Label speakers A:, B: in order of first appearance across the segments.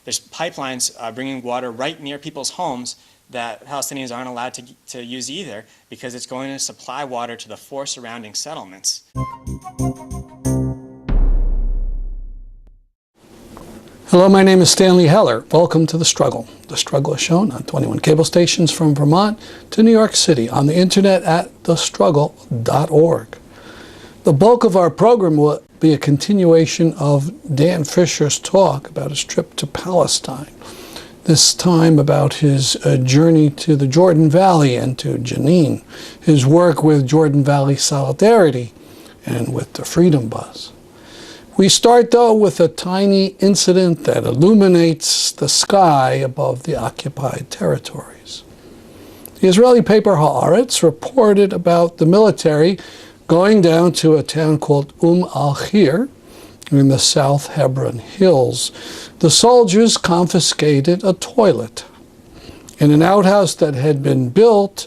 A: There's pipelines bringing water right near people's homes that Palestinians aren't allowed to use either, because it's going to supply water to the 4 surrounding settlements.
B: Hello, my name is Stanley Heller. Welcome to The Struggle. The Struggle is shown on 21 cable stations from Vermont to New York City, on the internet at thestruggle.org. The bulk of our program will be a continuation of Dan Fischer's talk about his trip to Palestine, this time about his journey to the Jordan Valley and to Jenin, his work with Jordan Valley Solidarity and with the Freedom Bus. We start, though, with a tiny incident that illuminates the sky above the occupied territories. The Israeli paper Haaretz reported about the military going down to a town called al-Khir in the South Hebron Hills. The soldiers confiscated a toilet in an outhouse that had been built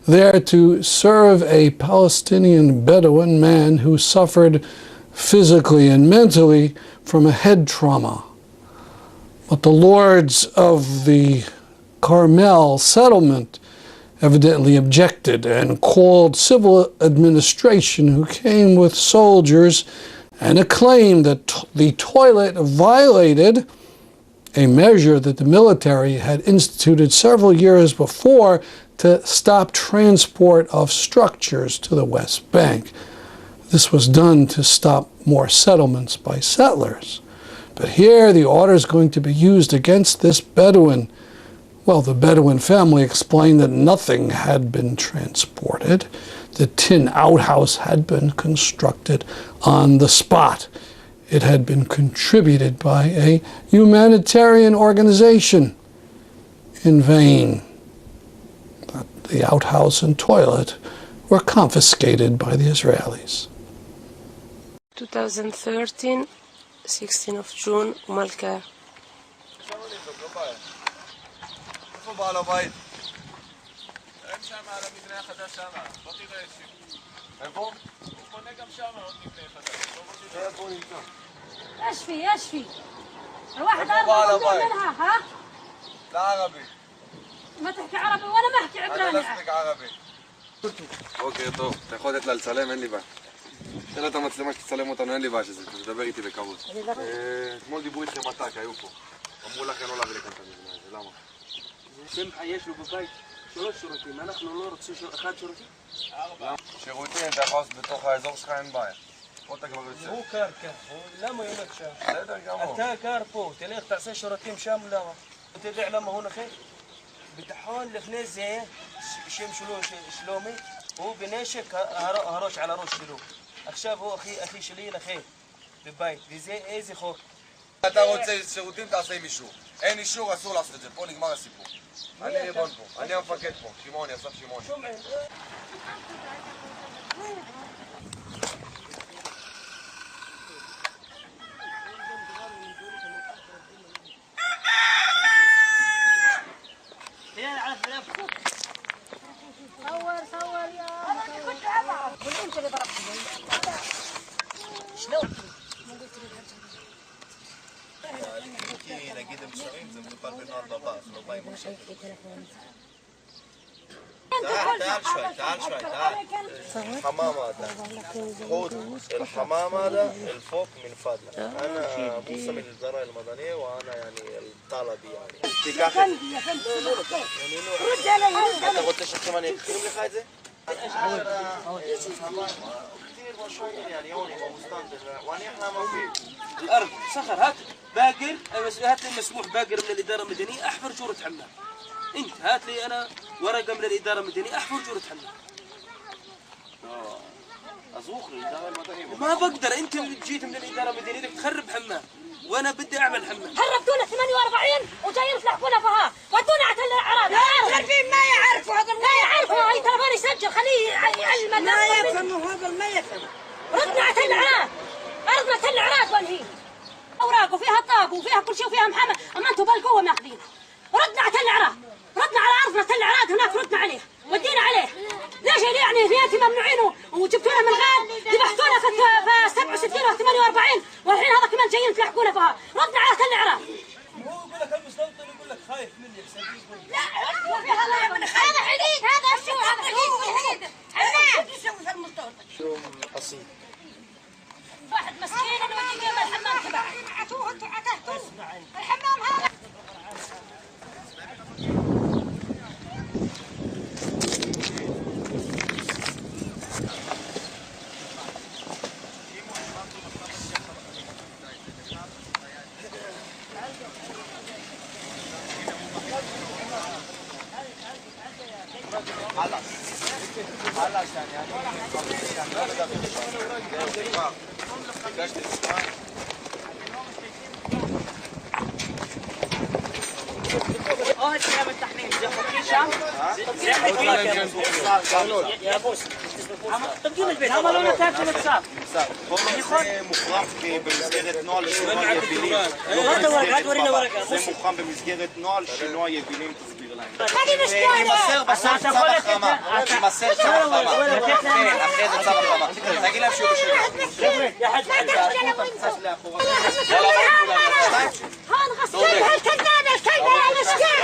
B: there to serve a Palestinian Bedouin man who suffered physically and mentally from a head trauma. But the lords of the Carmel settlement evidently objected and called civil administration, who came with soldiers, and claimed that the toilet violated a measure that the military had instituted several years before to stop transport of structures to the West Bank. This was done to stop more settlements by settlers. But here the order is going to be used against this Bedouin. Well, the Bedouin family explained that nothing had been transported. The tin outhouse had been constructed on the spot. It had been contributed by a humanitarian organization. In vain. The outhouse and toilet were confiscated by the Israelis.
C: 2013, 16 of June, Malka.
D: בעל הבית. אין שם על המבנה החדש שם, לא תראה איפה. איפה? הוא קונה גם שם עוד מבנה חדש. איפה הוא נמצא?
E: יש פי. الواحد أربعة منها ها؟
D: لا عربي.
E: ما תحكي عربي وأنا ما أحكي عبراني.
D: أنا لا أسمع عربي. בוקר טוב, אתה יכול לתת לה לצלם, אין לי בעיה. תן לה את המצלמה שתצלם אותנו, אין לי בעיה שזה, תדבר איתי בכבוד. אתמול דיברו איתכם עתק, היו פה. אמרו לכם לא להביא לכאן את המבנה הזה, למה?
F: שמחה יש לו בבית 3 שירותים, אנחנו לא רוצים 1 שירותים?
D: 4. שירותים, אתה יכול לעשות בתוך האזור שלך, אין בעיה. פה אתה כבר יוצא.
F: הוא קרקע, למה ילך שם?
D: בסדר גמור.
F: אתה גר פה, תלך תעשה שירותים שם, למה? אתה יודע למה הוא נכה? ביטחון לפני זה, שם שלו שלומי, הוא בנשק הראש על הראש שלו. עכשיו הוא אחי שלי נכה בבית, וזה איזה חוק?
D: אתה רוצה שירותים, תעשה עם אישור. אין אישור, אסור לעשות את זה. פה נגמר הסיפור. אני ריבון פה, אני המפקד פה. שמעוני, אסף שמעוני.
E: صور يا والانت اللي ضربتني شلون
D: نجد مسؤولين زي ما قال بنار ضباط لو باي مشكلة تعال شوي الحمام هذا خذ الحمام هذا الفوق من فضلك انا موسى من الزراعة المدنية وانا يعني الطلبي يعني تيجي رد علي انت قلت لي كمان يكتب لك هذا كثير مشهور يعني يوني مستندر وانا احنا ما في
F: الارض صخر هات باقر هات لي مسموح باقر من الاداره المدنيه احفر جوره حمام انت هات لي انا ورقه من الاداره المدنيه احفر جوره حمام
D: ازوخ الاداره المدنيه
F: ما بقدر انت جيت من الاداره المدنيه بدك تخرب حمام وانا بدي اعمل حمام
E: هربتونا 48 وجايين تلحقونا فيها ودونا على الاعراض عارفين ما يعرفوا هذا ما يعرفوا هاي تلفون يسجل خليه يعلم ما يفهموا هذا ما يفهم ردنا على الاعراض ارضنا تل الاعراض وين هي اوراق وفيها طاب وفيها كل شيء وفيها محمد اما انتم بالقوه ماخذين ردنا على تل الاعراض ردنا على ارضنا تل الاعراض هناك ردنا عليه ودينا عليه ليش يعني هنيتي ممنوعين وجبتونا من غاب ذبحتونا في 67 و 48 والحين هذا كمان جايين تلحقونا فيها ردنا على تل الاعراض يا بوس تبدون البيت هم لو نتاكل الصاف
D: זה מוחרם במסגרת נוהל שינוע יבילים. זה מוחרם במסגרת נוהל שינוע יבילים, תסביר להם. יימסר בסוף צו החרמה. יימסר צו החרמה. כן, אחרי זה צו החרמה. תגיד להם שהוא בשביל.
E: هون غسلين هالكذابة الكلبة المسكين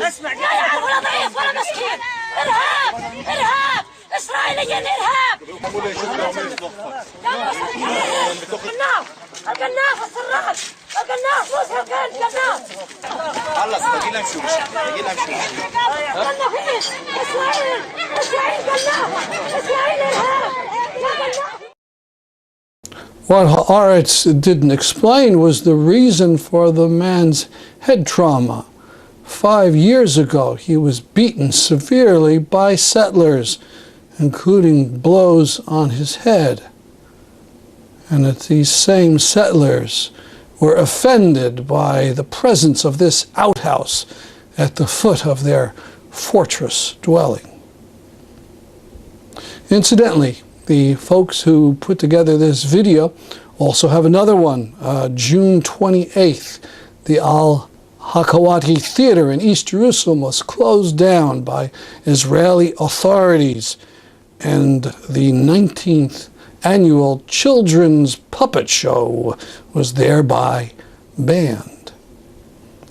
E: اسمع لا يعرف ولا ضعيف ولا مسكين ارهاب ارهاب اسرائيليا ارهاب القناص القناص السراج القناص موسى القناص
D: خلص تجي لهم شو تجي لهم شو
E: قناصين اسرائيل اسرائيل قناص اسرائيل ارهاب
B: What Haaretz didn't explain was the reason for the man's head trauma. 5 years ago, he was beaten severely by settlers, including blows on his head. And that these same settlers were offended by the presence of this outhouse at the foot of their fortress dwelling. Incidentally, the folks who put together this video also have another one. June 28th, the Al-Hakawati Theater in East Jerusalem was closed down by Israeli authorities, and the 19th annual children's puppet show was thereby banned.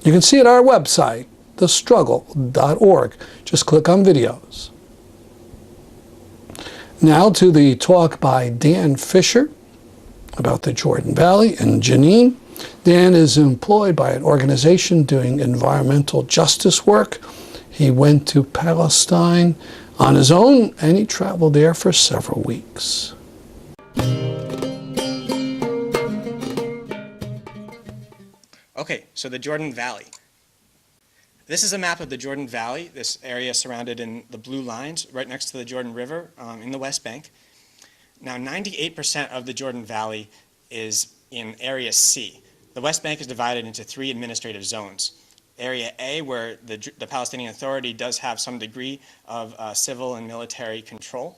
B: You can see it at our website, thestruggle.org. Just click on videos. Now to the talk by Dan Fischer about the Jordan Valley and Jenin. Dan is employed by an organization doing environmental justice work. He went to Palestine on his own, and he traveled there for several weeks.
A: Okay, so the Jordan Valley. This is a map of the Jordan Valley, this area surrounded in the blue lines right next to the Jordan River in the West Bank. Now 98% of the Jordan Valley is in Area C. The West Bank is divided into 3 administrative zones. Area A, where the Palestinian Authority does have some degree of civil and military control.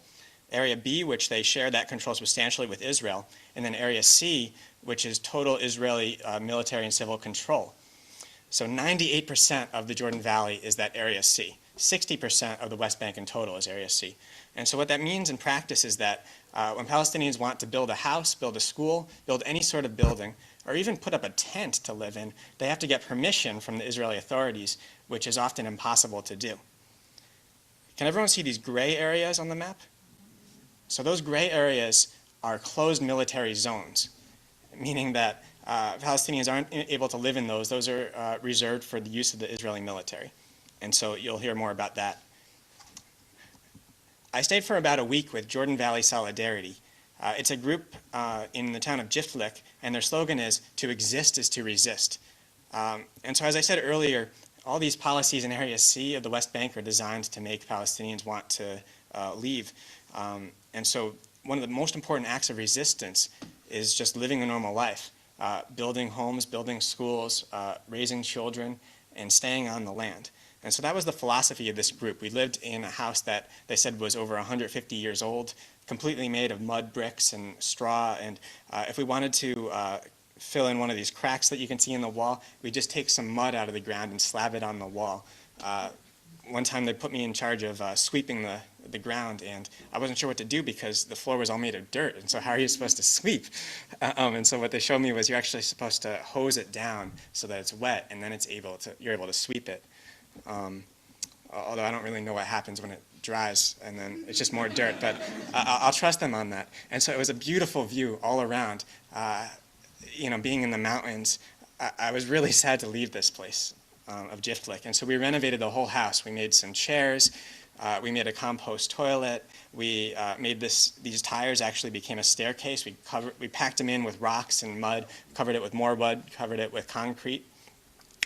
A: Area B, which they share that control substantially with Israel. And then Area C, which is total Israeli military and civil control. So 98% of the Jordan Valley is that Area C. 60% of the West Bank in total is Area C. And so what that means in practice is that when Palestinians want to build a house, build a school, build any sort of building, or even put up a tent to live in, they have to get permission from the Israeli authorities, which is often impossible to do. Can everyone see these gray areas on the map? So those gray areas are closed military zones, meaning that Palestinians aren't able to live in those. Those are reserved for the use of the Israeli military. And so you'll hear more about that. I stayed for about a week with Jordan Valley Solidarity. It's a group in the town of Jiflik, and their slogan is, "To exist is to resist." And so as I said earlier, all these policies in Area C of the West Bank are designed to make Palestinians want to leave. And so one of the most important acts of resistance is just living a normal life. Building homes, building schools, raising children, and staying on the land. And so that was the philosophy of this group. We lived in a house that they said was over 150 years old, completely made of mud bricks and straw. And if we wanted to fill in one of these cracks that you can see in the wall, we just take some mud out of the ground and slab it on the wall. one time they put me in charge of sweeping the ground, and I wasn't sure what to do because the floor was all made of dirt, and so how are you supposed to sweep? And so what they showed me was you're actually supposed to hose it down so that it's wet, and then you're able to sweep it. Although I don't really know what happens when it dries, and then it's just more dirt, but I'll trust them on that. And so it was a beautiful view all around. Being in the mountains, I was really sad to leave this place of Jiftlik. And so we renovated the whole house. We made some chairs. We made a compost toilet. We made these tires actually became a staircase. We packed them in with rocks and mud, covered it with more mud, covered it with concrete.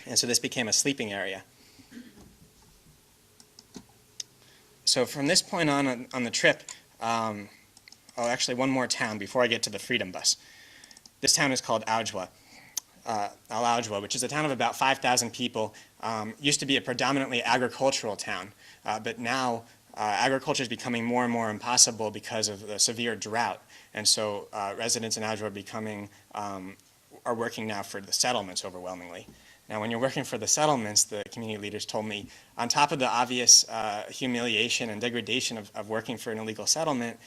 A: And so this became a sleeping area. So from this point on the trip, actually one more town before I get to the Freedom Bus. This town is called Al Aujwa, which is a town of about 5,000 people. Used to be a predominantly agricultural town, but now agriculture is becoming more and more impossible because of the severe drought. And so residents in Aujwa are working now for the settlements overwhelmingly. Now, when you're working for the settlements, the community leaders told me, on top of the obvious humiliation and degradation of working for an illegal settlement,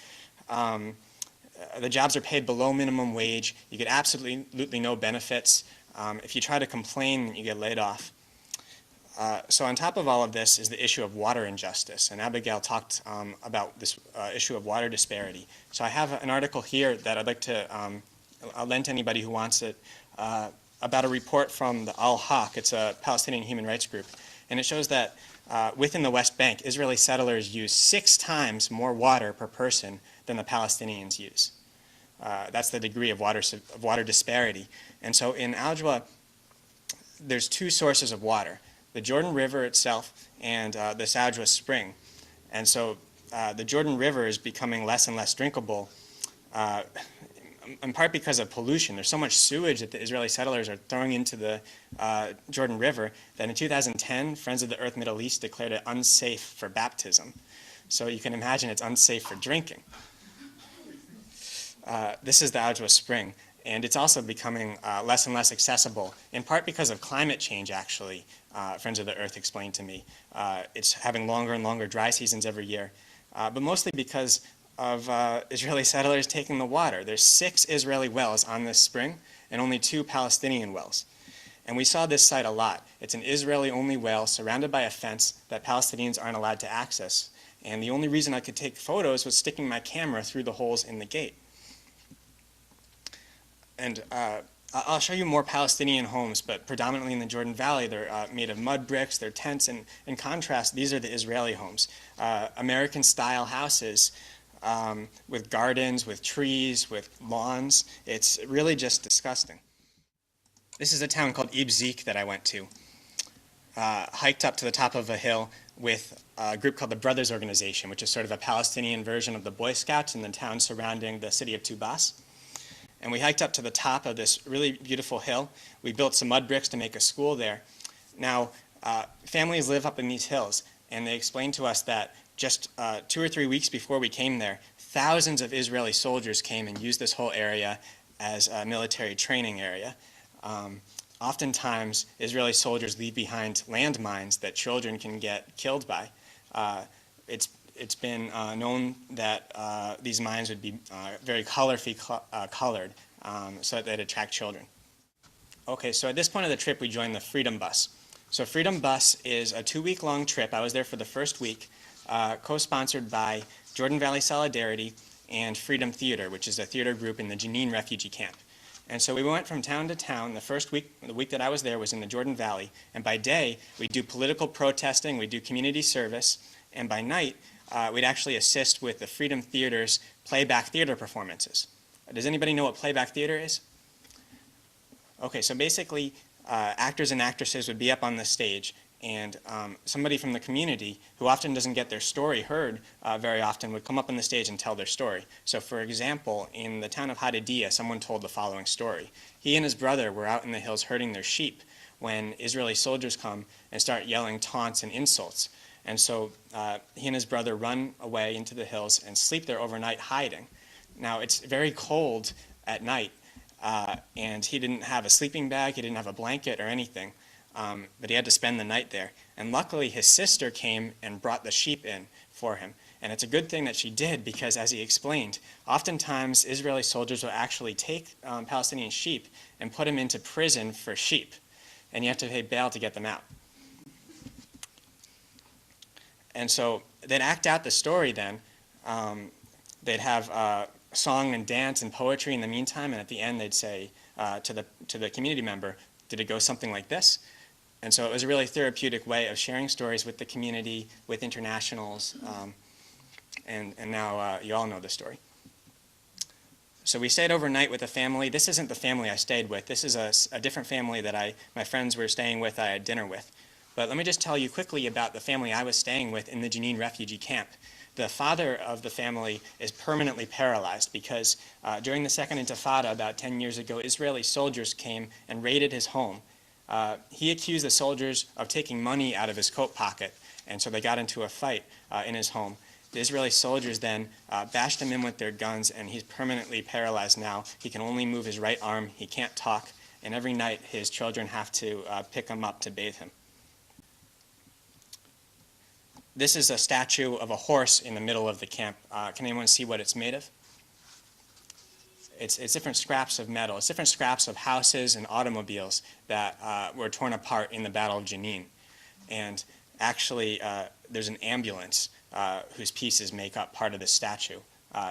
A: the jobs are paid below minimum wage. You get absolutely no benefits. If you try to complain, you get laid off. So on top of all of this is the issue of water injustice. And Abigail talked about this issue of water disparity. So I have an article here that I'd like to I'll lend to anybody who wants it, about a report from the Al-Haq. It's a Palestinian human rights group. And it shows that within the West Bank, Israeli settlers use 6 times more water per person than the Palestinians use. That's the degree of water disparity. And so in Aujwa, there's 2 sources of water, the Jordan River itself and the Aujwa Spring. And so the Jordan River is becoming less and less drinkable, in part because of pollution. There's so much sewage that the Israeli settlers are throwing into the Jordan River that in 2010, Friends of the Earth Middle East declared it unsafe for baptism. So you can imagine it's unsafe for drinking. This is the Aujwa Spring, and it's also becoming less and less accessible, in part because of climate change, actually. Friends of the Earth explained to me. It's having longer and longer dry seasons every year, but mostly because of Israeli settlers taking the water. There's 6 Israeli wells on this spring and only 2 Palestinian wells. And we saw this site a lot. It's an Israeli-only well surrounded by a fence that Palestinians aren't allowed to access. And the only reason I could take photos was sticking my camera through the holes in the gate. And I'll show you more Palestinian homes, but predominantly in the Jordan Valley. They're made of mud bricks, they're tents, and in contrast, these are the Israeli homes. American-style houses with gardens, with trees, with lawns. It's really just disgusting. This is a town called Ibzik that I went to. Hiked up to the top of a hill with a group called the Brothers Organization, which is sort of a Palestinian version of the Boy Scouts in the town surrounding the city of Tubas. And we hiked up to the top of this really beautiful hill. We built some mud bricks to make a school there. Now, families live up in these hills, and they explained to us that just 2 or 3 weeks before we came there, thousands of Israeli soldiers came and used this whole area as a military training area. Oftentimes, Israeli soldiers leave behind landmines that children can get killed by. It's been known that these mines would be very colorfully colored so that they'd attract children. Okay, so at this point of the trip, we joined the Freedom Bus. So Freedom Bus is a 2-week-long trip. I was there for the first week, co-sponsored by Jordan Valley Solidarity and Freedom Theater, which is a theater group in the Jenin refugee camp. And so we went from town to town. The first week, the week that I was there, was in the Jordan Valley. And by day, we'd do political protesting, we'd do community service, and by night, we'd actually assist with the Freedom Theater's playback theater performances. Does anybody know what playback theater is? Okay, so basically, actors and actresses would be up on the stage, and somebody from the community, who often doesn't get their story heard very often, would come up on the stage and tell their story. So for example, in the town of Hadidiyah, someone told the following story. He and his brother were out in the hills herding their sheep when Israeli soldiers come and start yelling taunts and insults. And so he and his brother run away into the hills and sleep there overnight hiding. Now, it's very cold at night, and he didn't have a sleeping bag, he didn't have a blanket or anything. but he had to spend the night there. And luckily, his sister came and brought the sheep in for him. And it's a good thing that she did because, as he explained, oftentimes Israeli soldiers will actually take Palestinian sheep and put them into prison for sheep. And you have to pay bail to get them out. And so they'd act out the story then. They'd have song and dance and poetry in the meantime, and at the end they'd say to the community member, did it go something like this? And so it was a really therapeutic way of sharing stories with the community, with internationals, and now you all know the story. So we stayed overnight with a family. This isn't the family I stayed with. This is a different family that my friends were staying with, I had dinner with. But let me just tell you quickly about the family I was staying with in the Jenin refugee camp. The father of the family is permanently paralyzed because during the Second Intifada about 10 years ago, Israeli soldiers came and raided his home. He accused the soldiers of taking money out of his coat pocket, and so they got into a fight in his home. The Israeli soldiers then bashed him in with their guns, and he's permanently paralyzed now. He can only move his right arm. He can't talk, and every night his children have to pick him up to bathe him. This is a statue of a horse in the middle of the camp. Can anyone see what it's made of? It's different scraps of metal. It's different scraps of houses and automobiles that were torn apart in the Battle of Jenin. And actually, there's an ambulance whose pieces make up part of the statue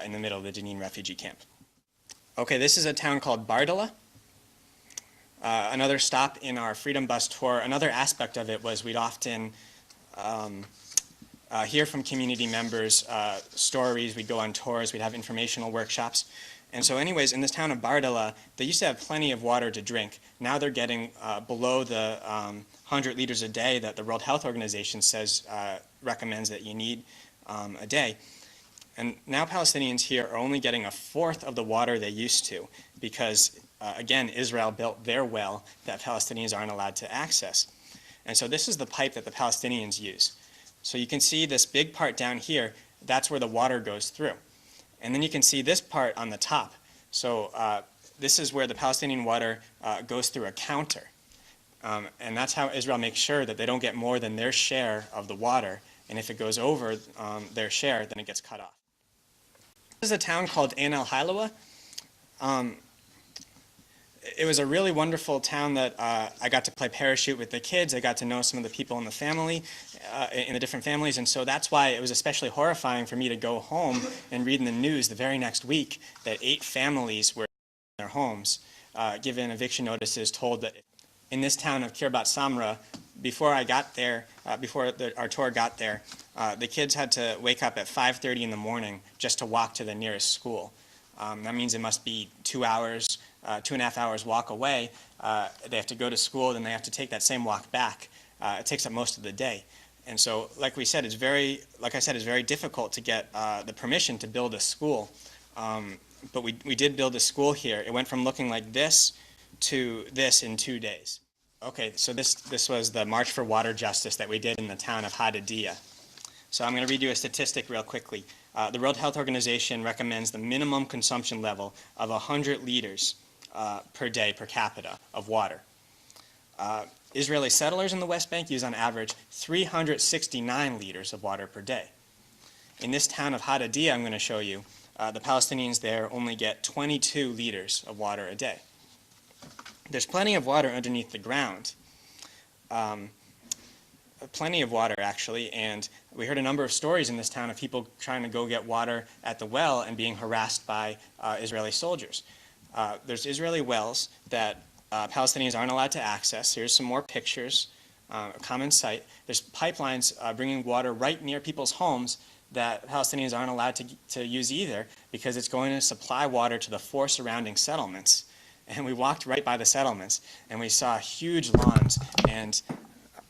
A: in the middle of the Jenin refugee camp. Okay, this is a town called Bardala. Another stop in our Freedom Bus tour. Another aspect of it was we'd often hear from community members stories. We'd go on tours. We'd have informational workshops. And so anyways, in this town of Bardala, they used to have plenty of water to drink. Now they're getting below the 100 liters a day that the World Health Organization says recommends that you need a day. And now Palestinians here are only getting a fourth of the water they used to because, again, Israel built their well that Palestinians aren't allowed to access. And so this is the pipe that the Palestinians use. So you can see this big part down here, that's where the water goes through. And then you can see this part on the top. So this is where the Palestinian water goes through a counter. And that's how Israel makes sure that they don't get more than their share of the water. And if it goes over their share, then it gets cut off. This is a town called Ain el-Hilawa. It was a really wonderful town that I got to play parachute with the kids. I got to know some of the people in the family, in the different families, and so that's why it was especially horrifying for me to go home and read in the news the very next week that 8 families were in their homes, given eviction notices, told that in this town of Kirbat Samra, before I got there, our tour got there, the kids had to wake up at 5:30 in the morning just to walk to the nearest school. That means it must be 2 hours, 2.5 hours walk away. They have to go to school, then they have to take that same walk back. It takes up most of the day. And so, like I said, it's very difficult to get the permission to build a school. But we did build a school here. It went from looking like this to this in 2 days. Okay, so this was the March for Water Justice that we did in the town of Hadidiyah. So I'm going to read you a statistic real quickly. The World Health Organization recommends the minimum consumption level of 100 liters per day per capita of water. Israeli settlers in the West Bank use on average 369 liters of water per day. In this town of Hadidiyah I'm going to show you, the Palestinians there only get 22 liters of water a day. There's plenty of water underneath the ground. Plenty of water, actually, and we heard a number of stories in this town of people trying to go get water at the well and being harassed by Israeli soldiers. There's Israeli wells that Palestinians aren't allowed to access. Here's some more pictures, a common sight. There's pipelines bringing water right near people's homes that Palestinians aren't allowed to use either because it's going to supply water to the 4 surrounding settlements. And we walked right by the settlements, and we saw huge lawns and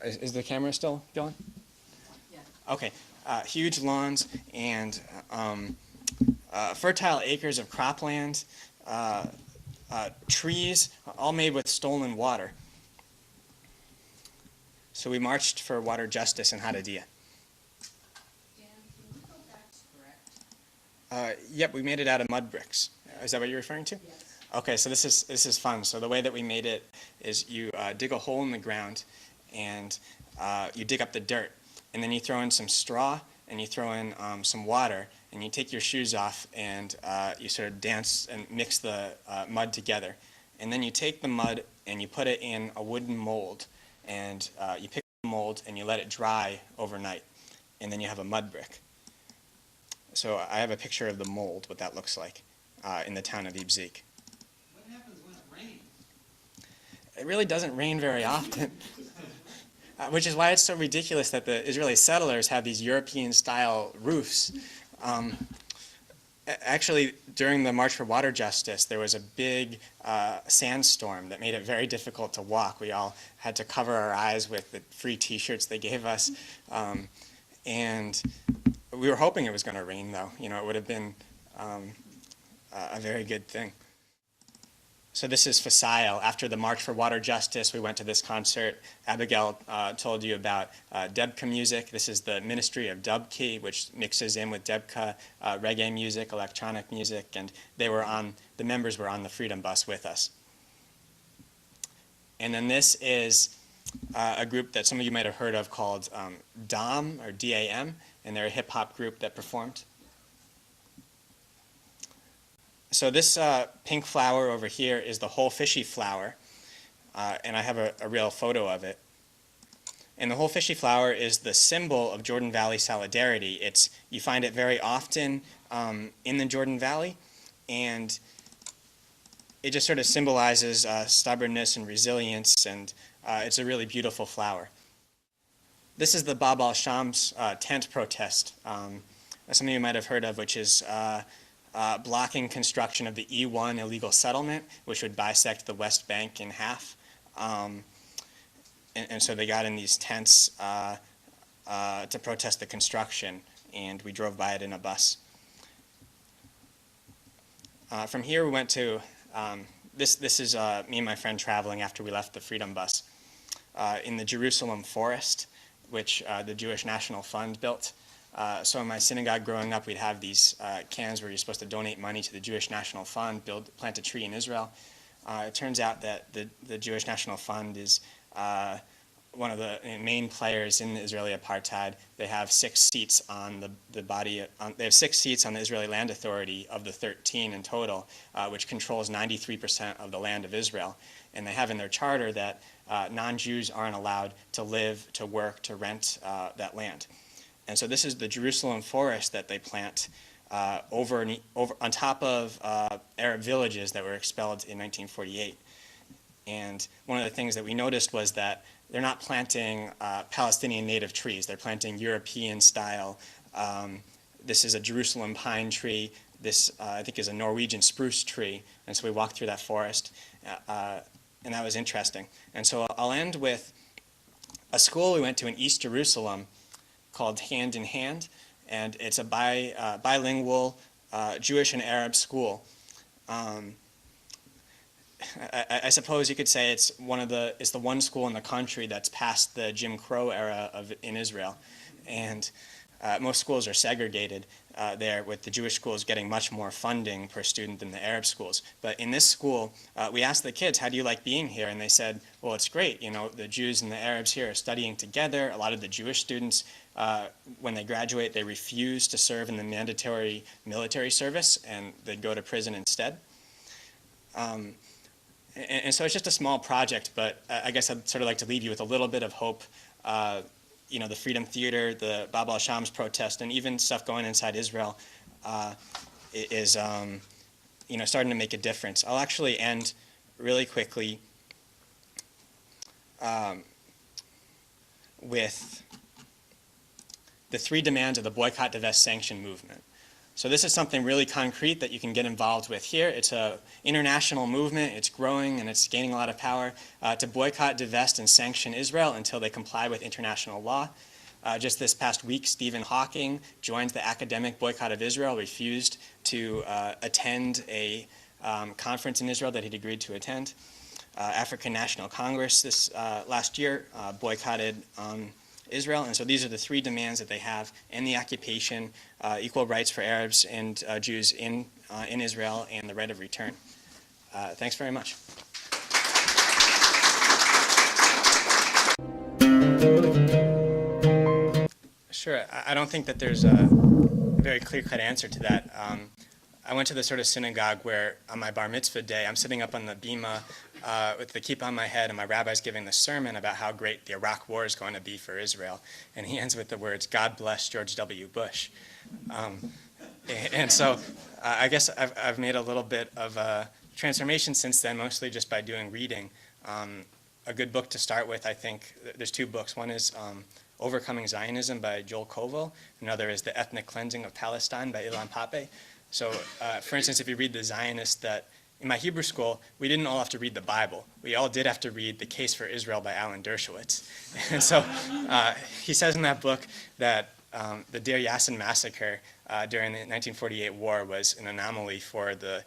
A: is the camera still going? Yeah. Okay. Huge lawns and fertile acres of cropland, trees, all made with stolen water. So we marched for water justice in Hadidiyah. Yep, we made it out of mud bricks. Is that what you're referring to? Yes. Okay, so this is fun. So the way that we made it is you dig a hole in the ground, and you dig up the dirt, and then you throw in some straw, and you throw in some water, and you take your shoes off, and you sort of dance and mix the mud together. And then you take the mud and you put it in a wooden mold, and you pick the mold and you let it dry overnight, and then you have a mud brick. So I have a picture of the mold, what that looks like, in the town of Ibzik.
B: What happens when it rains?
A: It really doesn't rain very often, which is why it's so ridiculous that the Israeli settlers have these European-style roofs. Actually, during the March for Water Justice, there was a big sandstorm that made it very difficult to walk. We all had to cover our eyes with the free T-shirts they gave us. And we were hoping it was going to rain, though. You know, it would have been a very good thing. So this is Fasail. After the March for Water Justice, we went to this concert. Abigail told you about Debka music. This is the Ministry of Dubki, which mixes in with Debka reggae music, electronic music, and the members were on the Freedom Bus with us. And then this is a group that some of you might have heard of called DAM, or D-A-M, and they're a hip-hop group that performed. So this pink flower over here is the whole fishy flower, and I have a real photo of it. And the whole fishy flower is the symbol of Jordan Valley solidarity. You find it very often in the Jordan Valley, and it just sort of symbolizes stubbornness and resilience, and it's a really beautiful flower. This is the Bab al-Sham's tent protest, some of you might have heard of, which is blocking construction of the E1 illegal settlement, which would bisect the West Bank in half. And so they got in these tents to protest the construction, and we drove by it in a bus. From here we went to, this is me and my friend traveling after we left the Freedom Bus, in the Jerusalem forest, which the Jewish National Fund built. So in my synagogue growing up, we'd have these cans where you're supposed to donate money to the Jewish National Fund, plant a tree in Israel. It turns out that the Jewish National Fund is one of the main players in the Israeli apartheid. They have 6 seats on they have 6 seats on the Israeli Land Authority of the 13 in total, which controls 93% of the land of Israel. And they have in their charter that non-Jews aren't allowed to live, to work, to rent that land. And so this is the Jerusalem forest that they plant on top of Arab villages that were expelled in 1948. And one of the things that we noticed was that they're not planting Palestinian native trees. They're planting European-style. This is a Jerusalem pine tree. This, I think, is a Norwegian spruce tree. And so we walked through that forest, and that was interesting. And so I'll end with a school we went to in East Jerusalem called Hand in Hand, and it's a bilingual Jewish and Arab school. I suppose you could say it's the one school in the country that's past the Jim Crow era in Israel, and most schools are segregated there, with the Jewish schools getting much more funding per student than the Arab schools. But in this school, we asked the kids, how do you like being here? And they said, well, it's great. You know, the Jews and the Arabs here are studying together. A lot of the Jewish students, when they graduate, they refuse to serve in the mandatory military service, and they go to prison instead. And so it's just a small project, but I guess I'd sort of like to leave you with a little bit of hope. You know, the Freedom Theater, the Bab al-Sham's protest, and even stuff going inside Israel is, you know, starting to make a difference. I'll actually end really quickly with the 3 demands of the boycott, divest, sanction movement. So this is something really concrete that you can get involved with here. It's an international movement. It's growing and it's gaining a lot of power to boycott, divest, and sanction Israel until they comply with international law. Just this past week, Stephen Hawking joined the academic boycott of Israel, refused to attend a conference in Israel that he'd agreed to attend. African National Congress this last year boycotted Israel, and so these are the 3 demands that they have: end the occupation, equal rights for Arabs and Jews in Israel, and the right of return. Thanks very much. Sure. I don't think that there's a very clear-cut answer to that. I went to the sort of synagogue where on my bar mitzvah day, I'm sitting up on the bima with the kippah on my head, and my rabbi's giving the sermon about how great the Iraq War is going to be for Israel. And he ends with the words, "God bless George W. Bush." And so I guess I've made a little bit of a transformation since then, mostly just by doing reading. A good book to start with, I think, there's two books. One is Overcoming Zionism by Joel Koval. Another is The Ethnic Cleansing of Palestine by LouAnn. So, for instance, if you read the Zionist, that in my Hebrew school, we didn't all have to read the Bible. We all did have to read The Case for Israel by Alan Dershowitz. And so he says in that book that the Deir Yassin massacre during the 1948 war was an anomaly for the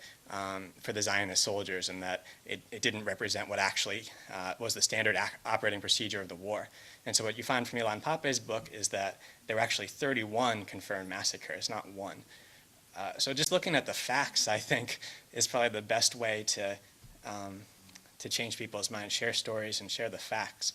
A: Zionist soldiers, and that it didn't represent what actually was the standard operating procedure of the war. And so what you find from LouAnn's book is that there were actually 31 confirmed massacres, not one. So just looking at the facts, I think, is probably the best way to change people's minds, share stories and share the facts.